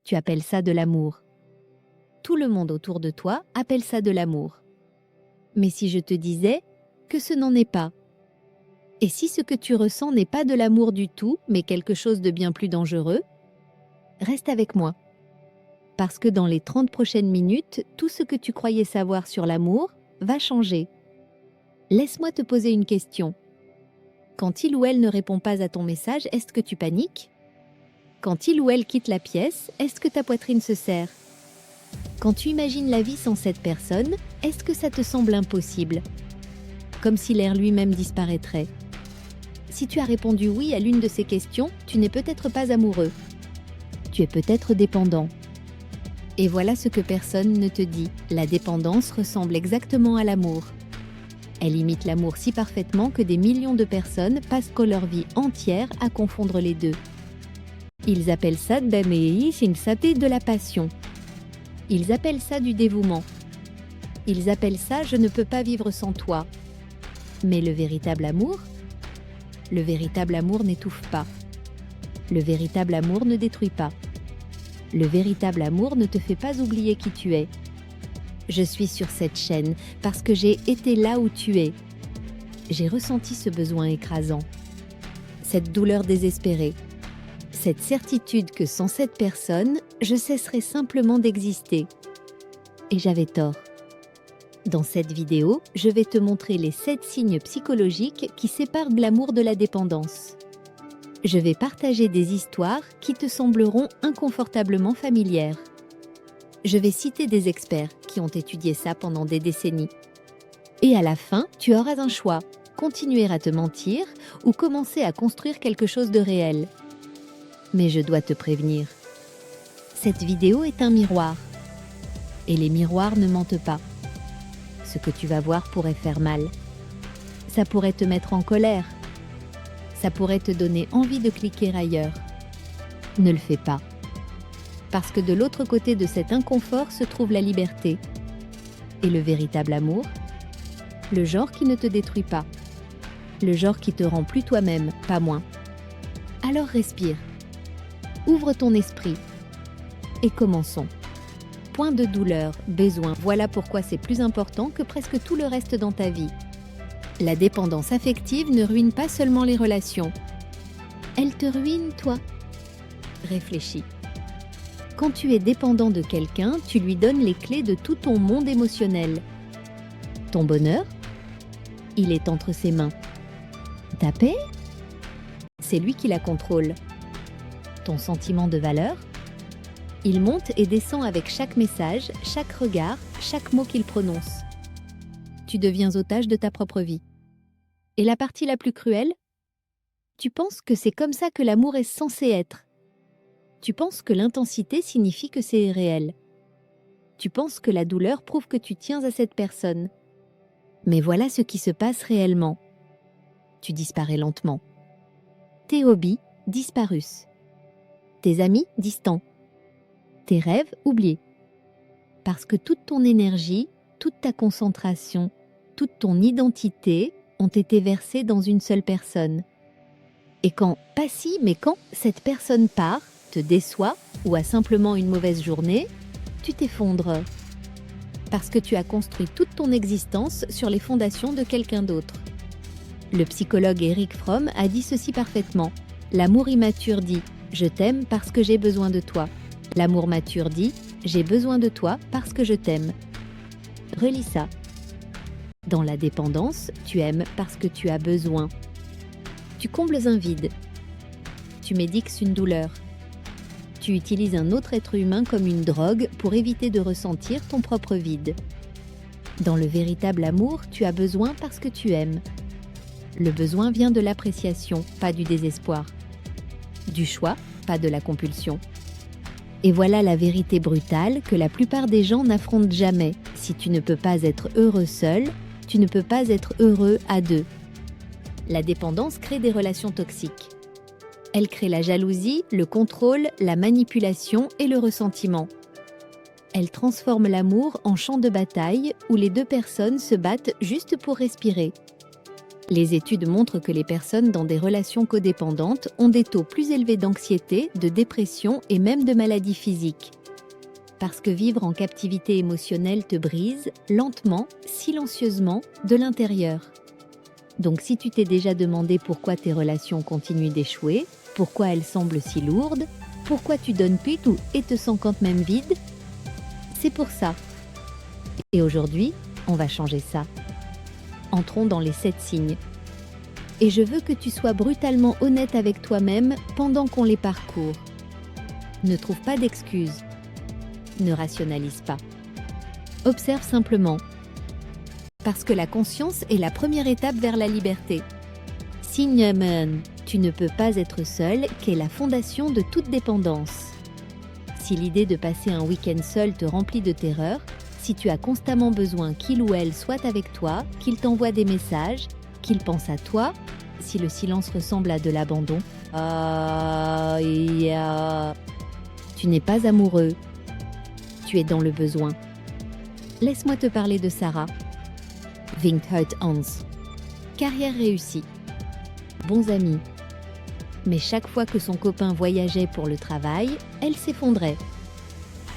Tu appelles ça de l'amour. Tout le monde autour de toi appelle ça de l'amour. Mais si je te disais que ce n'en est pas? Et si ce que tu ressens n'est pas de l'amour du tout, mais quelque chose de bien plus dangereux? Reste avec moi. Parce que dans les 30 prochaines minutes, tout ce que tu croyais savoir sur l'amour va changer. Laisse-moi te poser une question. Quand il ou elle ne répond pas à ton message, est-ce que tu paniques? Quand il ou elle quitte la pièce, est-ce que ta poitrine se serre? Quand tu imagines la vie sans cette personne, est-ce que ça te semble impossible? Comme si l'air lui-même disparaîtrait. Si tu as répondu oui à l'une de ces questions, tu n'es peut-être pas amoureux. Tu es peut-être dépendant. Et voilà ce que personne ne te dit. La dépendance ressemble exactement à l'amour. Elle imite l'amour si parfaitement que des millions de personnes passent leur vie entière à confondre les deux. Ils appellent ça de la passion. Ils appellent ça du dévouement. Ils appellent ça « je ne peux pas vivre sans toi ». Mais le véritable amour n'étouffe pas. Le véritable amour ne détruit pas. Le véritable amour ne te fait pas oublier qui tu es. Je suis sur cette chaîne parce que j'ai été là où tu es. J'ai ressenti ce besoin écrasant, cette douleur désespérée, cette certitude que sans cette personne, je cesserais simplement d'exister. Et j'avais tort. Dans cette vidéo, je vais te montrer les 7 signes psychologiques qui séparent l'amour de la dépendance. Je vais partager des histoires qui te sembleront inconfortablement familières. Je vais citer des experts qui ont étudié ça pendant des décennies. Et à la fin, tu auras un choix, continuer à te mentir ou commencer à construire quelque chose de réel. Mais je dois te prévenir. Cette vidéo est un miroir. Et les miroirs ne mentent pas. Ce que tu vas voir pourrait faire mal. Ça pourrait te mettre en colère. Ça pourrait te donner envie de cliquer ailleurs. Ne le fais pas. Parce que de l'autre côté de cet inconfort se trouve la liberté. Et le véritable amour, le genre qui ne te détruit pas. Le genre qui te rend plus toi-même, pas moins. Alors respire. Ouvre ton esprit. Et commençons. Point de douleur, besoin, voilà pourquoi c'est plus important que presque tout le reste dans ta vie. La dépendance affective ne ruine pas seulement les relations. Elle te ruine, toi. Réfléchis. Quand tu es dépendant de quelqu'un, tu lui donnes les clés de tout ton monde émotionnel. Ton bonheur, il est entre ses mains. Ta paix, c'est lui qui la contrôle. Ton sentiment de valeur, il monte et descend avec chaque message, chaque regard, chaque mot qu'il prononce. Tu deviens otage de ta propre vie. Et la partie la plus cruelle, tu penses que c'est comme ça que l'amour est censé être. Tu penses que l'intensité signifie que c'est réel. Tu penses que la douleur prouve que tu tiens à cette personne. Mais voilà ce qui se passe réellement. Tu disparais lentement. Tes hobbies disparus. Tes amis distants. Tes rêves oubliés. Parce que toute ton énergie, toute ta concentration, toute ton identité ont été versées dans une seule personne. Et quand cette personne part, te déçoit ou a simplement une mauvaise journée, tu t'effondres. Parce que tu as construit toute ton existence sur les fondations de quelqu'un d'autre. Le psychologue Erich Fromm a dit ceci parfaitement. L'amour immature dit « Je t'aime parce que j'ai besoin de toi ». L'amour mature dit « J'ai besoin de toi parce que je t'aime ». Relis ça. Dans la dépendance, tu aimes parce que tu as besoin. Tu combles un vide. Tu médixes une douleur. Tu utilises un autre être humain comme une drogue pour éviter de ressentir ton propre vide. Dans le véritable amour, tu as besoin parce que tu aimes. Le besoin vient de l'appréciation, pas du désespoir. Du choix, pas de la compulsion. Et voilà la vérité brutale que la plupart des gens n'affrontent jamais. Si tu ne peux pas être heureux seul, tu ne peux pas être heureux à deux. La dépendance crée des relations toxiques. Elle crée la jalousie, le contrôle, la manipulation et le ressentiment. Elle transforme l'amour en champ de bataille où les deux personnes se battent juste pour respirer. Les études montrent que les personnes dans des relations codépendantes ont des taux plus élevés d'anxiété, de dépression et même de maladies physiques. Parce que vivre en captivité émotionnelle te brise, lentement, silencieusement, de l'intérieur. Donc si tu t'es déjà demandé pourquoi tes relations continuent d'échouer, pourquoi elles semblent si lourdes, pourquoi tu donnes tout et te sens quand même vide, c'est pour ça. Et aujourd'hui, on va changer ça. Entrons dans les 7 signes. Et je veux que tu sois brutalement honnête avec toi-même pendant qu'on les parcourt. Ne trouve pas d'excuses. Ne rationalise pas. Observe simplement. Parce que la conscience est la première étape vers la liberté. Signe 1, tu ne peux pas être seul, qu'est la fondation de toute dépendance. Si l'idée de passer un week-end seul te remplit de terreur, si tu as constamment besoin qu'il ou elle soit avec toi, qu'il t'envoie des messages, qu'il pense à toi, si le silence ressemble à de l'abandon, tu n'es pas amoureux, tu es dans le besoin. Laisse-moi te parler de Sarah. Vinghut Hans. Carrière réussie. Bons amis. Mais chaque fois que son copain voyageait pour le travail, elle s'effondrait.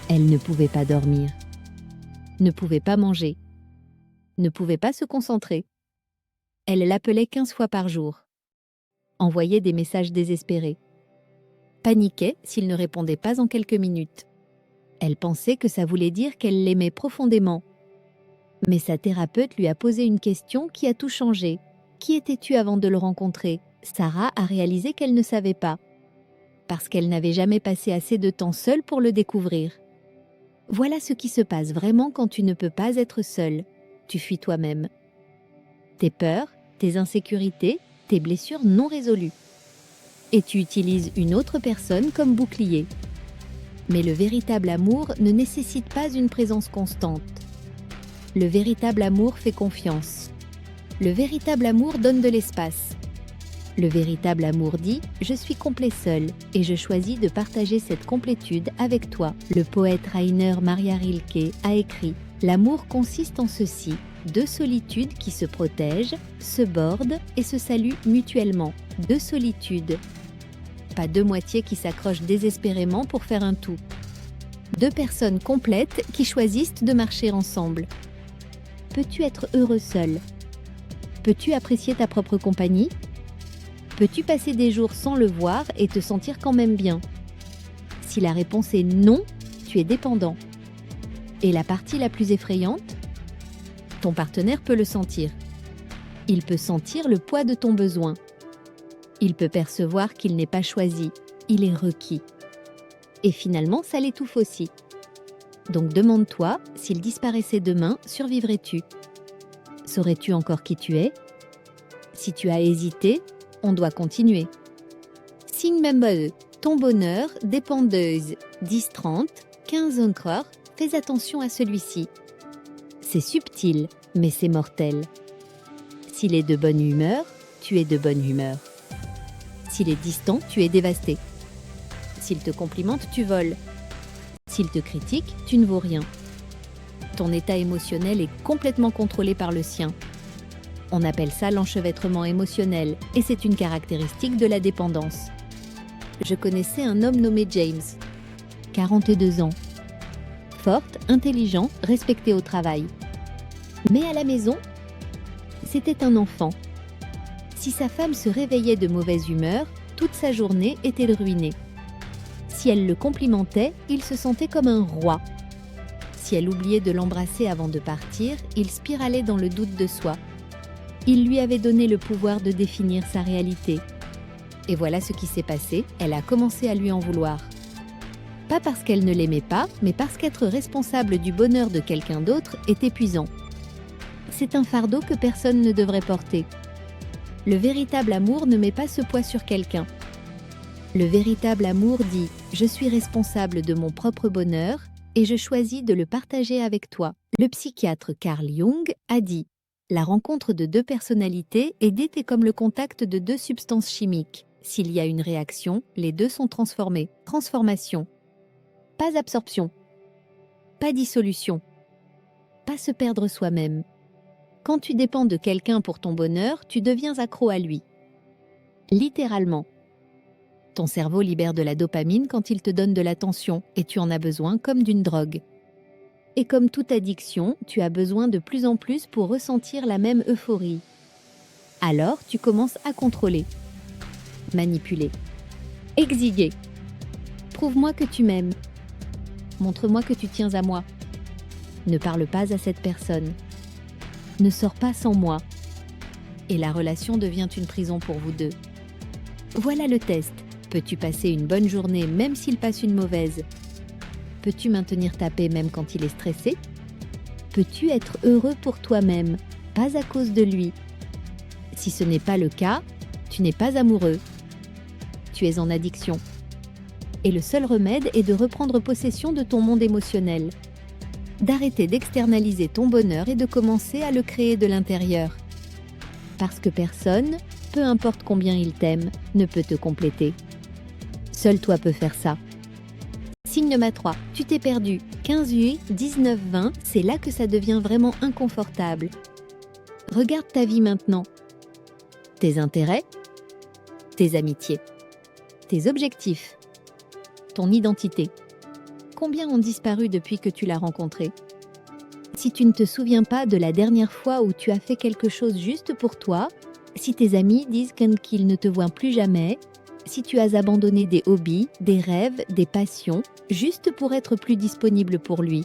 Elle ne pouvait pas dormir. Ne pouvait pas manger. Ne pouvait pas se concentrer. Elle l'appelait 15 fois par jour. Envoyait des messages désespérés. Paniquait s'il ne répondait pas en quelques minutes. Elle pensait que ça voulait dire qu'elle l'aimait profondément. Mais sa thérapeute lui a posé une question qui a tout changé. Qui étais-tu avant de le rencontrer ? Sarah a réalisé qu'elle ne savait pas. Parce qu'elle n'avait jamais passé assez de temps seule pour le découvrir. Voilà ce qui se passe vraiment quand tu ne peux pas être seule. Tu fuis toi-même. Tes peurs, tes insécurités, tes blessures non résolues. Et tu utilises une autre personne comme bouclier. Mais le véritable amour ne nécessite pas une présence constante. Le véritable amour fait confiance. Le véritable amour donne de l'espace. Le véritable amour dit « Je suis complet seul et je choisis de partager cette complétude avec toi ». Le poète Rainer Maria Rilke a écrit « L'amour consiste en ceci, 2 solitudes qui se protègent, se bordent et se saluent mutuellement. 2 solitudes. Pas 2 moitiés qui s'accrochent désespérément pour faire un tout. 2 personnes complètes qui choisissent de marcher ensemble. Peux-tu être heureux seul ? Peux-tu apprécier ta propre compagnie ? Peux-tu passer des jours sans le voir et te sentir quand même bien ? Si la réponse est non, tu es dépendant. Et la partie la plus effrayante ? Ton partenaire peut le sentir. Il peut sentir le poids de ton besoin. Il peut percevoir qu'il n'est pas choisi, il est requis. Et finalement, ça l'étouffe aussi. Donc demande-toi, s'il disparaissait demain, survivrais-tu ? Saurais-tu encore qui tu es ? Si tu as hésité, on doit continuer. Signe membre, ton bonheur dépend de 10-30, 15 encore, fais attention à celui-ci. C'est subtil, mais c'est mortel. S'il est de bonne humeur, tu es de bonne humeur. S'il est distant, tu es dévasté. S'il te complimente, tu voles. S'il te critique, tu ne vaux rien. Ton état émotionnel est complètement contrôlé par le sien. On appelle ça l'enchevêtrement émotionnel et c'est une caractéristique de la dépendance. Je connaissais un homme nommé James, 42 ans. Forte, intelligent, respecté au travail. Mais à la maison, c'était un enfant. Si sa femme se réveillait de mauvaise humeur, toute sa journée était ruinée. Si elle le complimentait, il se sentait comme un roi. Si elle oubliait de l'embrasser avant de partir, il spiralait dans le doute de soi. Il lui avait donné le pouvoir de définir sa réalité. Et voilà ce qui s'est passé, elle a commencé à lui en vouloir. Pas parce qu'elle ne l'aimait pas, mais parce qu'être responsable du bonheur de quelqu'un d'autre est épuisant. C'est un fardeau que personne ne devrait porter. Le véritable amour ne met pas ce poids sur quelqu'un. Le véritable amour dit « Je suis responsable de mon propre bonheur et je choisis de le partager avec toi ». Le psychiatre Carl Jung a dit « La rencontre de 2 personnalités est dite comme le contact de 2 substances chimiques. S'il y a une réaction, les 2 sont transformés. Transformation. Pas absorption. Pas dissolution. Pas se perdre soi-même. Quand tu dépends de quelqu'un pour ton bonheur, tu deviens accro à lui. Littéralement. Ton cerveau libère de la dopamine quand il te donne de l'attention et tu en as besoin comme d'une drogue. Et comme toute addiction, tu as besoin de plus en plus pour ressentir la même euphorie. Alors, tu commences à contrôler, manipuler, exiguer. Prouve-moi que tu m'aimes. Montre-moi que tu tiens à moi. Ne parle pas à cette personne. Ne sors pas sans moi. Et la relation devient une prison pour vous deux. Voilà le test. Peux-tu passer une bonne journée même s'il passe une mauvaise? Peux-tu maintenir ta paix même quand il est stressé? Peux-tu être heureux pour toi-même, pas à cause de lui? Si ce n'est pas le cas, tu n'es pas amoureux. Tu es en addiction. Et le seul remède est de reprendre possession de ton monde émotionnel. D'arrêter d'externaliser ton bonheur et de commencer à le créer de l'intérieur. Parce que personne, peu importe combien il t'aime, ne peut te compléter. Seul toi peux faire ça. Signe 3, tu t'es perdu. 15 8, 19, 20, c'est là que ça devient vraiment inconfortable. Regarde ta vie maintenant. Tes intérêts, tes amitiés, tes objectifs, ton identité. Combien ont disparu depuis que tu l'as rencontré? Si tu ne te souviens pas de la dernière fois où tu as fait quelque chose juste pour toi, si tes amis disent qu'ils ne te voient plus jamais, si tu as abandonné des hobbies, des rêves, des passions, juste pour être plus disponible pour lui,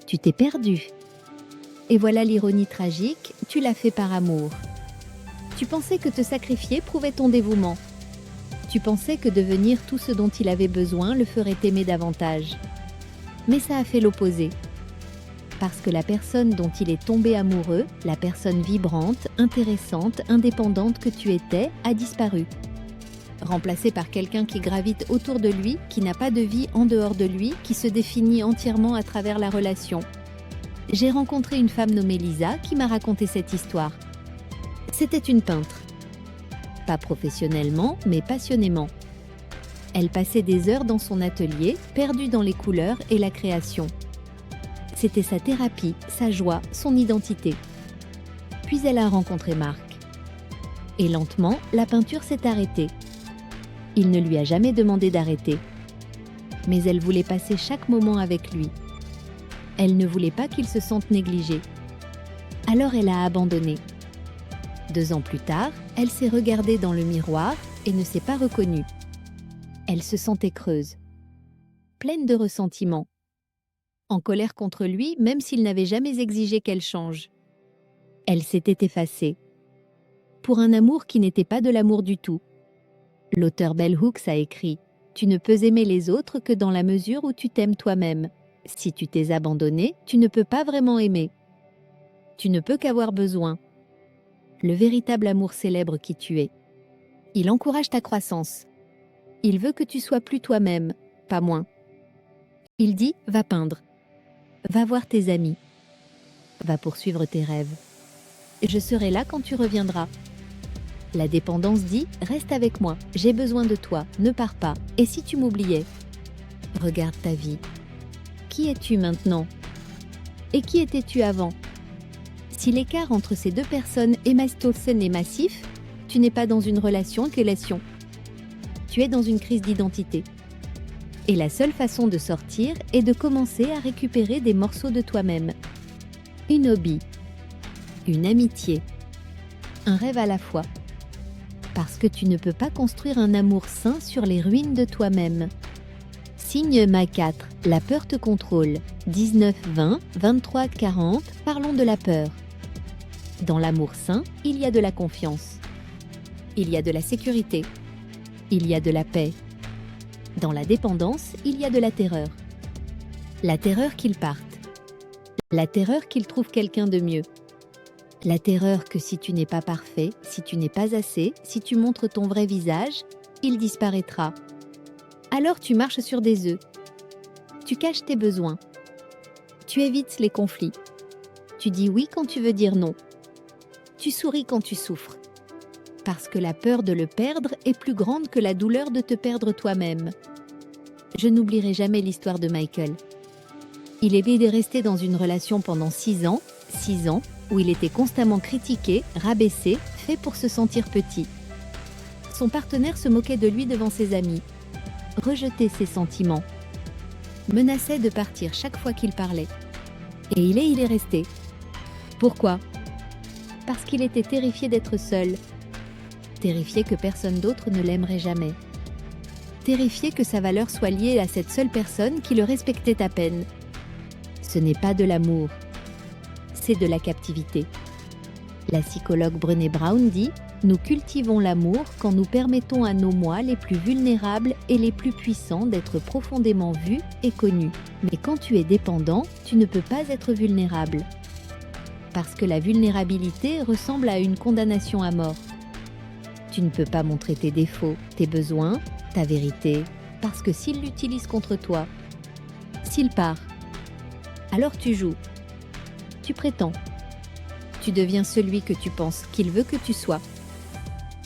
tu t'es perdu. Et voilà l'ironie tragique, tu l'as fait par amour. Tu pensais que te sacrifier prouvait ton dévouement. Tu pensais que devenir tout ce dont il avait besoin le ferait t'aimer davantage. Mais ça a fait l'opposé. Parce que la personne dont il est tombé amoureux, la personne vibrante, intéressante, indépendante que tu étais, a disparu. Remplacé par quelqu'un qui gravite autour de lui, qui n'a pas de vie en dehors de lui, qui se définit entièrement à travers la relation. J'ai rencontré une femme nommée Lisa qui m'a raconté cette histoire. C'était une peintre. Pas professionnellement, mais passionnément. Elle passait des heures dans son atelier, perdue dans les couleurs et la création. C'était sa thérapie, sa joie, son identité. Puis elle a rencontré Marc. Et lentement, la peinture s'est arrêtée. Il ne lui a jamais demandé d'arrêter. Mais elle voulait passer chaque moment avec lui. Elle ne voulait pas qu'il se sente négligé. Alors elle a abandonné. 2 ans plus tard, elle s'est regardée dans le miroir et ne s'est pas reconnue. Elle se sentait creuse, pleine de ressentiment, en colère contre lui même s'il n'avait jamais exigé qu'elle change. Elle s'était effacée, pour un amour qui n'était pas de l'amour du tout. L'auteur Bell Hooks a écrit « Tu ne peux aimer les autres que dans la mesure où tu t'aimes toi-même. Si tu t'es abandonné, tu ne peux pas vraiment aimer. Tu ne peux qu'avoir besoin. » Le véritable amour célèbre qui tu es. Il encourage ta croissance. Il veut que tu sois plus toi-même, pas moins. Il dit « Va peindre. Va voir tes amis. Va poursuivre tes rêves. Je serai là quand tu reviendras. » La dépendance dit « Reste avec moi, j'ai besoin de toi, ne pars pas. Et si tu m'oubliais ?» Regarde ta vie. Qui es-tu maintenant? Et qui étais-tu avant? Si l'écart entre ces deux personnes est mastocène et massif, tu n'es pas dans une relation qu'élation. Tu es dans une crise d'identité. Et la seule façon de sortir est de commencer à récupérer des morceaux de toi-même. Une hobby, une amitié, un rêve à la fois. Parce que tu ne peux pas construire un amour sain sur les ruines de toi-même. Signe Ma 4, la peur te contrôle. 19, 20, 23, 40, parlons de la peur. Dans l'amour sain, il y a de la confiance. Il y a de la sécurité. Il y a de la paix. Dans la dépendance, il y a de la terreur. La terreur qu'il parte. La terreur qu'il trouve quelqu'un de mieux. La terreur que si tu n'es pas parfait, si tu n'es pas assez, si tu montres ton vrai visage, il disparaîtra. Alors tu marches sur des œufs. Tu caches tes besoins. Tu évites les conflits. Tu dis oui quand tu veux dire non. Tu souris quand tu souffres. Parce que la peur de le perdre est plus grande que la douleur de te perdre toi-même. Je n'oublierai jamais l'histoire de Michael. Il est resté dans une relation pendant 6 ans, où il était constamment critiqué, rabaissé, fait pour se sentir petit. Son partenaire se moquait de lui devant ses amis, rejetait ses sentiments, menaçait de partir chaque fois qu'il parlait. Et il est resté. Pourquoi? Parce qu'il était terrifié d'être seul, terrifié que personne d'autre ne l'aimerait jamais, terrifié que sa valeur soit liée à cette seule personne qui le respectait à peine. Ce n'est pas de l'amour, c'est de la captivité. La psychologue Brené Brown dit « Nous cultivons l'amour quand nous permettons à nos moi les plus vulnérables et les plus puissants d'être profondément vus et connus. Mais quand tu es dépendant, tu ne peux pas être vulnérable. Parce que la vulnérabilité ressemble à une condamnation à mort. Tu ne peux pas montrer tes défauts, tes besoins, ta vérité, parce que s'il l'utilise contre toi, s'il part, alors tu joues, tu prétends, tu deviens celui que tu penses qu'il veut que tu sois.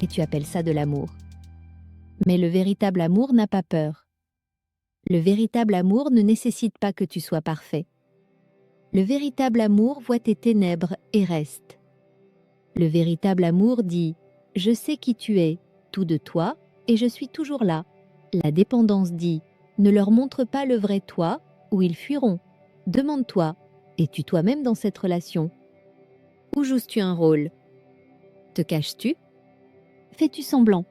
Et tu appelles ça de l'amour. Mais le véritable amour n'a pas peur. Le véritable amour ne nécessite pas que tu sois parfait. Le véritable amour voit tes ténèbres et reste. Le véritable amour dit « Je sais qui tu es, tout de toi, et je suis toujours là ». La dépendance dit « Ne leur montre pas le vrai toi, ou ils fuiront. Demande-toi, es-tu toi-même dans cette relation? Où joues-tu un rôle? Te caches-tu? Fais-tu semblant?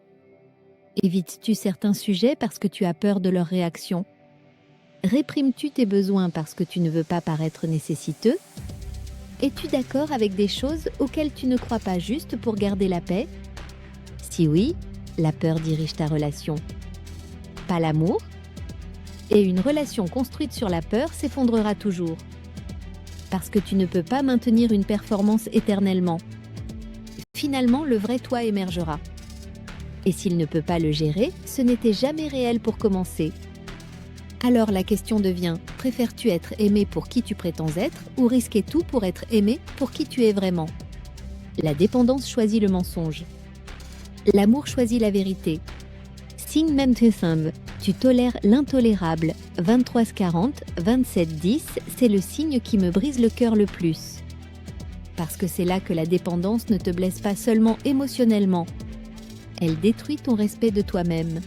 Évites-tu certains sujets parce que tu as peur de leur réaction? Réprimes-tu tes besoins parce que tu ne veux pas paraître nécessiteux? Es-tu d'accord avec des choses auxquelles tu ne crois pas juste pour garder la paix? Si oui, la peur dirige ta relation. Pas l'amour? Et une relation construite sur la peur s'effondrera toujours. Parce que tu ne peux pas maintenir une performance éternellement. Finalement, le vrai toi émergera. Et s'il ne peut pas le gérer, ce n'était jamais réel pour commencer. Alors la question devient, préfères-tu être aimé pour qui tu prétends être ou risquer tout pour être aimé pour qui tu es vraiment? La dépendance choisit le mensonge. L'amour choisit la vérité. Signe même tu tolères l'intolérable. 23-40, 27-10, c'est le signe qui me brise le cœur le plus. Parce que c'est là que la dépendance ne te blesse pas seulement émotionnellement. Elle détruit ton respect de toi-même.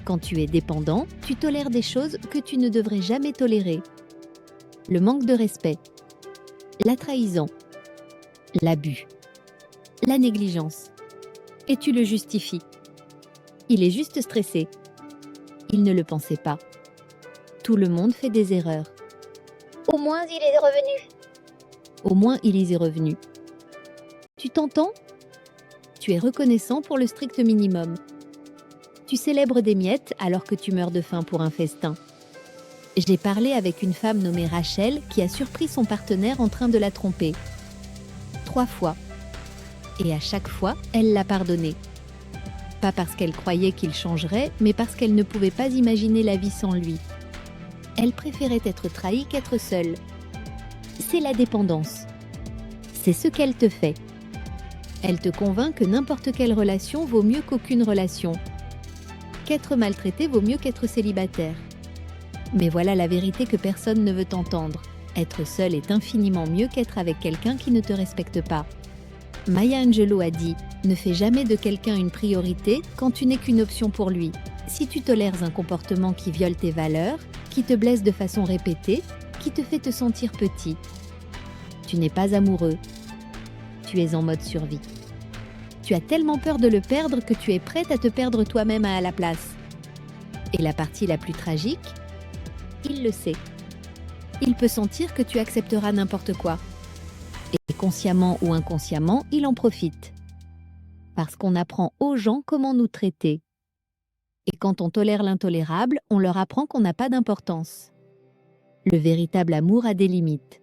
Quand tu es dépendant, tu tolères des choses que tu ne devrais jamais tolérer. Le manque de respect, la trahison, l'abus, la négligence. Et tu le justifies. Il est juste stressé. Il ne le pensait pas. Tout le monde fait des erreurs. Au moins il est revenu. Au moins il y est revenu. Tu t'entends? Tu es reconnaissant pour le strict minimum. Tu célèbres des miettes alors que tu meurs de faim pour un festin. J'ai parlé avec une femme nommée Rachel qui a surpris son partenaire en train de la tromper. 3 fois. Et à chaque fois, elle l'a pardonné. Pas parce qu'elle croyait qu'il changerait, mais parce qu'elle ne pouvait pas imaginer la vie sans lui. Elle préférait être trahie qu'être seule. C'est la dépendance. C'est ce qu'elle te fait. Elle te convainc que n'importe quelle relation vaut mieux qu'aucune relation. Qu'être maltraité vaut mieux qu'être célibataire. Mais voilà la vérité que personne ne veut entendre. Être seul est infiniment mieux qu'être avec quelqu'un qui ne te respecte pas. Maya Angelou a dit « Ne fais jamais de quelqu'un une priorité quand tu n'es qu'une option pour lui. Si tu tolères un comportement qui viole tes valeurs, qui te blesse de façon répétée, qui te fait te sentir petit, tu n'es pas amoureux. Tu es en mode survie. Tu as tellement peur de le perdre que tu es prête à te perdre toi-même à la place. Et la partie la plus tragique, il le sait. Il peut sentir que tu accepteras n'importe quoi. Et consciemment ou inconsciemment, il en profite. Parce qu'on apprend aux gens comment nous traiter. Et quand on tolère l'intolérable, on leur apprend qu'on n'a pas d'importance. Le véritable amour a des limites.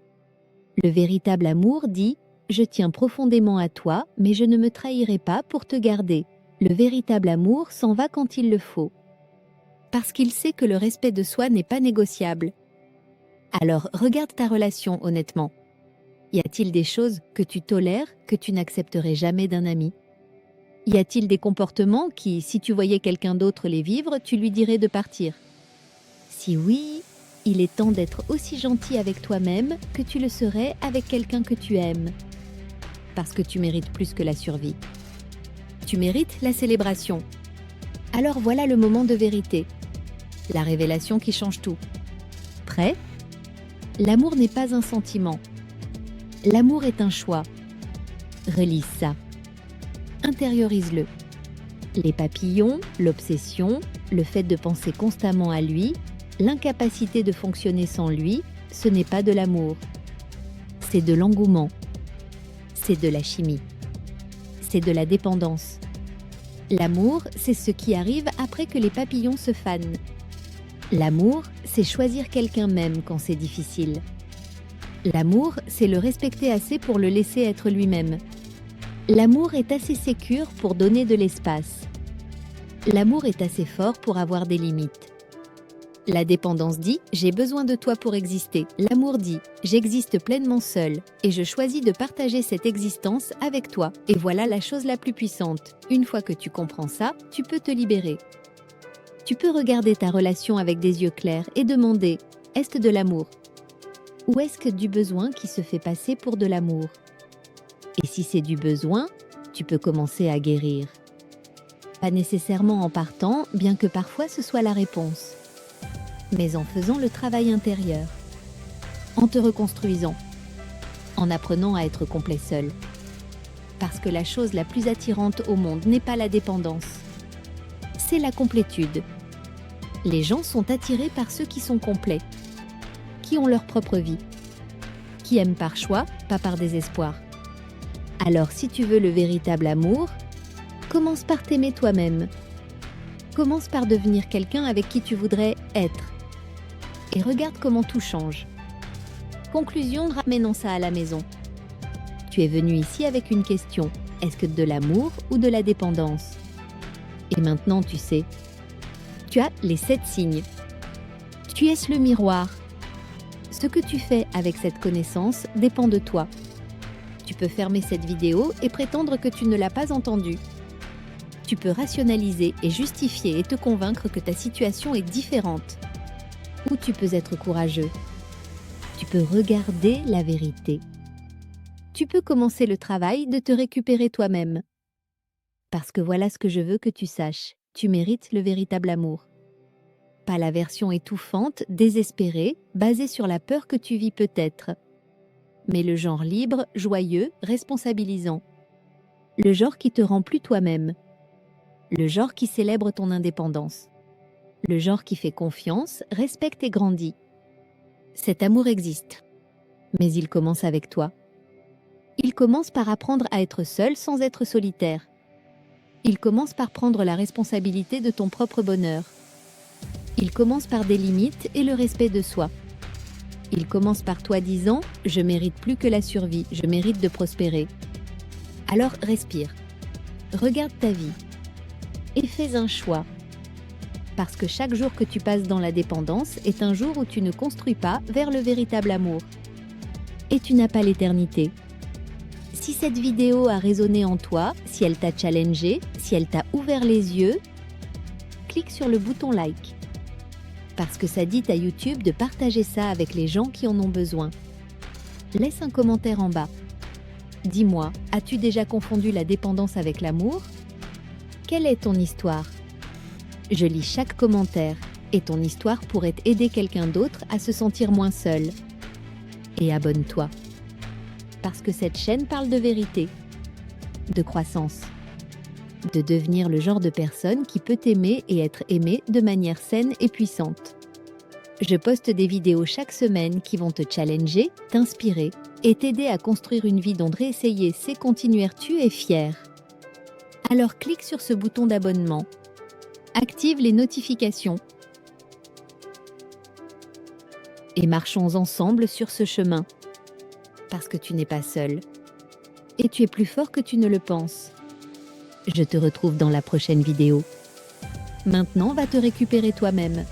Le véritable amour dit « Je tiens profondément à toi, mais je ne me trahirai pas pour te garder ». Le véritable amour s'en va quand il le faut. Parce qu'il sait que le respect de soi n'est pas négociable. Alors regarde ta relation honnêtement. Y a-t-il des choses que tu tolères que tu n'accepterais jamais d'un ami? Y a-t-il des comportements qui, si tu voyais quelqu'un d'autre les vivre, tu lui dirais de partir? Si oui, Il est temps d'être aussi gentil avec toi-même que tu le serais avec quelqu'un que tu aimes. Parce que tu mérites plus que la survie. Tu mérites la célébration. Alors voilà le moment de vérité. La révélation qui change tout. Prêt ? L'amour n'est pas un sentiment. L'amour est un choix. Relise ça. Intériorise-le. Les papillons, l'obsession, le fait de penser constamment à lui, l'incapacité de fonctionner sans lui, ce n'est pas de l'amour. C'est de l'engouement. C'est de la chimie. C'est de la dépendance. L'amour, c'est ce qui arrive après que les papillons se fanent. L'amour, c'est choisir quelqu'un même quand c'est difficile. L'amour, c'est le respecter assez pour le laisser être lui-même. L'amour est assez sécure pour donner de l'espace. L'amour est assez fort pour avoir des limites. La dépendance dit « j'ai besoin de toi pour exister ». L'amour dit « j'existe pleinement seul et je choisis de partager cette existence avec toi ». Et voilà la chose la plus puissante. Une fois que tu comprends ça, tu peux te libérer. Tu peux regarder ta relation avec des yeux clairs et demander « est-ce de l'amour ?» ou est-ce que du besoin qui se fait passer pour de l'amour ? Et si c'est du besoin, tu peux commencer à guérir. Pas nécessairement en partant, bien que parfois ce soit la réponse. Mais en faisant le travail intérieur, en te reconstruisant, en apprenant à être complet seul. Parce que la chose la plus attirante au monde n'est pas la dépendance, c'est la complétude. Les gens sont attirés par ceux qui sont complets, qui ont leur propre vie, qui aiment par choix, pas par désespoir. Alors si tu veux le véritable amour, commence par t'aimer toi-même. Commence par devenir quelqu'un avec qui tu voudrais être. Et regarde comment tout change. Conclusion, ramenons ça à la maison. Tu es venu ici avec une question. Est-ce que de l'amour ou de la dépendance ? Et maintenant, tu sais. Tu as les 7 signes. Tu es le miroir. Ce que tu fais avec cette connaissance dépend de toi. Tu peux fermer cette vidéo et prétendre que tu ne l'as pas entendue. Tu peux rationaliser et justifier et te convaincre que ta situation est différente. Ou tu peux être courageux. Tu peux regarder la vérité. Tu peux commencer le travail de te récupérer toi-même. Parce que voilà ce que je veux que tu saches. Tu mérites le véritable amour. Pas la version étouffante, désespérée, basée sur la peur que tu vis peut-être. Mais le genre libre, joyeux, responsabilisant. Le genre qui te rend plus toi-même. Le genre qui célèbre ton indépendance. Le genre qui fait confiance, respecte et grandit. Cet amour existe. Mais il commence avec toi. Il commence par apprendre à être seul sans être solitaire. Il commence par prendre la responsabilité de ton propre bonheur. Il commence par des limites et le respect de soi. Il commence par toi disant « Je mérite plus que la survie, je mérite de prospérer ». Alors respire. Regarde ta vie. Et fais un choix. Parce que chaque jour que tu passes dans la dépendance est un jour où tu ne construis pas vers le véritable amour. Et tu n'as pas l'éternité. Si cette vidéo a résonné en toi, si elle t'a challengé, si elle t'a ouvert les yeux, clique sur le bouton like. Parce que ça dit à YouTube de partager ça avec les gens qui en ont besoin. Laisse un commentaire en bas. Dis-moi, as-tu déjà confondu la dépendance avec l'amour ? Quelle est ton histoire ? Je lis chaque commentaire et ton histoire pourrait aider quelqu'un d'autre à se sentir moins seul. Et abonne-toi. Parce que cette chaîne parle de vérité, de croissance, de devenir le genre de personne qui peut aimer et être aimée de manière saine et puissante. Je poste des vidéos chaque semaine qui vont te challenger, t'inspirer et t'aider à construire une vie dont réessayer c'est continuer tu es fier. Alors clique sur ce bouton d'abonnement. Active les notifications. Et marchons ensemble sur ce chemin. Parce que tu n'es pas seul. Et tu es plus fort que tu ne le penses. Je te retrouve dans la prochaine vidéo. Maintenant, va te récupérer toi-même.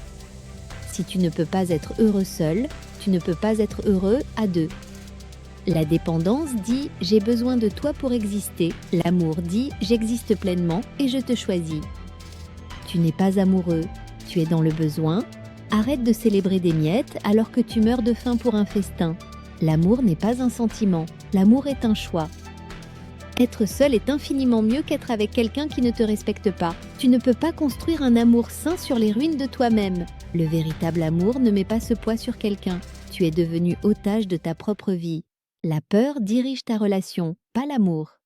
Si tu ne peux pas être heureux seul, tu ne peux pas être heureux à deux. La dépendance dit « j'ai besoin de toi pour exister ». L'amour dit « j'existe pleinement et je te choisis ». Tu n'es pas amoureux, tu es dans le besoin, Arrête de célébrer des miettes alors que tu meurs de faim pour un festin. L'amour n'est pas un sentiment, l'amour est un choix. Être seul est infiniment mieux qu'être avec quelqu'un qui ne te respecte pas. Tu ne peux pas construire un amour sain sur les ruines de toi-même. Le véritable amour ne met pas ce poids sur quelqu'un. Tu es devenu otage de ta propre vie. La peur dirige ta relation, pas l'amour.